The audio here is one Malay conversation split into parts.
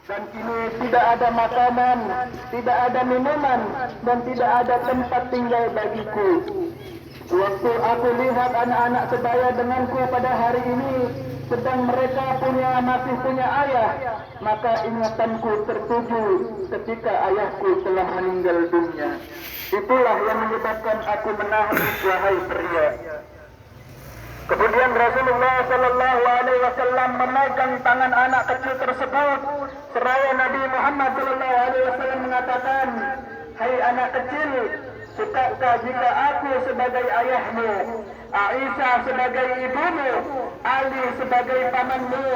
Dan kini tidak ada makanan, tidak ada minuman, dan tidak ada tempat tinggal bagiku. Waktu aku lihat anak-anak sebaya denganku pada hari ini, sedang mereka masih punya ayah, maka ingatanku tertuju ketika ayahku telah meninggal dunia. Itulah yang menyebabkan aku menangis, wahai pria. Kemudian Rasulullah Sallallahu Alaihi Wasallam memegang tangan anak kecil tersebut, seraya Nabi Muhammad Sallallahu Alaihi Wasallam mengatakan, hai anak kecil, sukakah jika aku sebagai ayahmu, Aisyah sebagai ibumu, Ali sebagai pamanmu,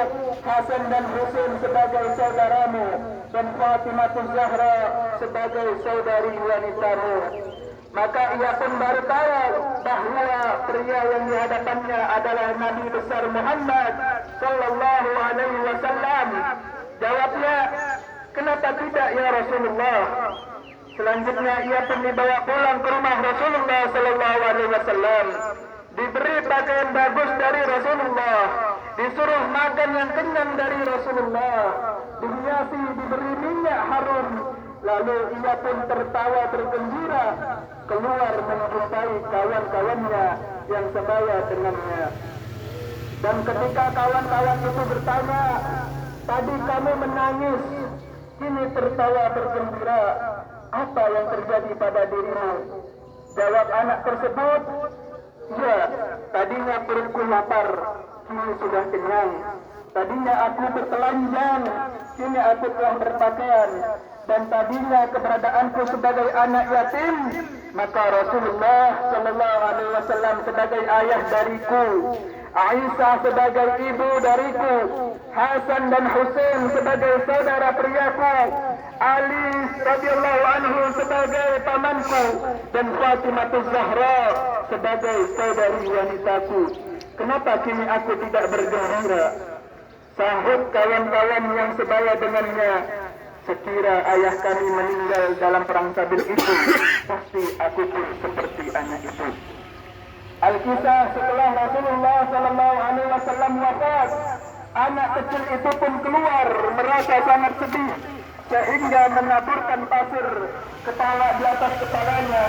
Hasan dan Husain sebagai saudaramu, dan Fatimah Zahra sebagai saudari wanitamu. Maka ia pun baru tahu bahawa pria yang di hadapannya adalah Nabi besar Muhammad Sallallahu Alaihi Wasallam. Jawabnya, kenapa tidak ya Rasulullah? Selanjutnya ia pun dibawa pulang ke rumah Rasulullah Sallallahu Alaihi Wasallam, diberi pakaian bagus dari Rasulullah, disuruh makan yang kenyang dari Rasulullah, dihiasi, diberi minyak harum. Lalu ia pun tertawa bergembira keluar menjumpai kawan-kawannya yang sebaya dengannya. Dan ketika kawan-kawan itu bertanya, tadi kamu menangis, kini tertawa bergembira, apa yang terjadi pada dirimu? Jawab anak tersebut, ya, tadinya perutku lapar, kini sudah kenyang. Tadinya aku bertelanjang, kini aku telah berpakaian. Dan tadinya keberadaanku sebagai anak yatim, maka Rasulullah Sallallahu Alaihi Wasallam sebagai ayah dariku, Aisyah sebagai ibu dariku, Hasan dan Husain sebagai saudara priaku, Ali radhiyallahu anhu sebagai pamanku, dan Fatimah Zahra sebagai saudari wanitaku. Kenapa kini aku tidak bergembira? Sahut kawan-kawan yang sebaya dengannya, sekira ayah kami meninggal dalam perang Sabir itu, pasti aku pun seperti anak itu. Al-Kisah setelah Rasulullah Sallallahu Alaihi Wasallam wafat, anak kecil itu pun keluar merasa sangat sedih sehingga menaburkan pasir kepala di atas kepalanya.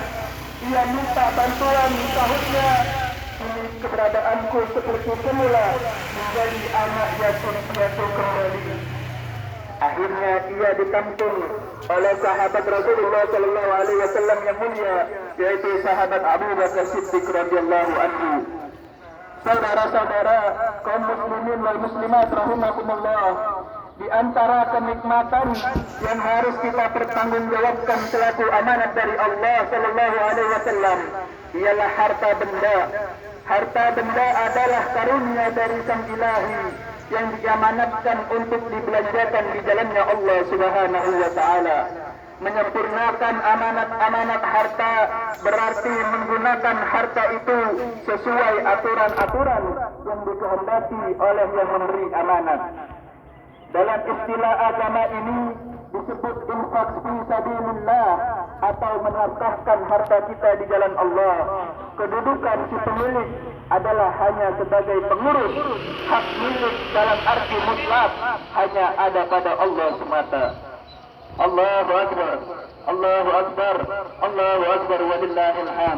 Ia minta bantuan, sahutnya, ini keberadaanku seperti semula, menjadi anak yatim piatu kembali. Akhirnya ia ditampung oleh sahabat Rasulullah Sallallahu Alaihi Wasallam yang mulia, yaitu sahabat Abu Bakar Siddiq radhiyallahu anhu. Saudara-saudara kaum muslimin wal muslimat rahimakumullah, di antara kenikmatan yang harus kita pertanggungjawabkan selaku amanat dari Allah Sallallahu Alaihi Wasallam ialah harta benda. Harta benda adalah karunia dari Sang Ilahi yang diamanatkan untuk dibelanjakan di jalannya Allah Subhanahu wa Ta'ala. Menyempurnakan amanat-amanat harta berarti menggunakan harta itu sesuai aturan-aturan yang dikehendaki oleh yang memberi amanat. Dalam istilah agama ini disebut infak fi sabilillah atau menafkahkan harta kita di jalan Allah. Kedudukan si pemilik adalah hanya sebagai pengurus. Hak milik dalam arti mutlak hanya ada pada Allah semata. Allahu Akbar, Allahu Akbar, Allahu Akbar, walillahil hamd.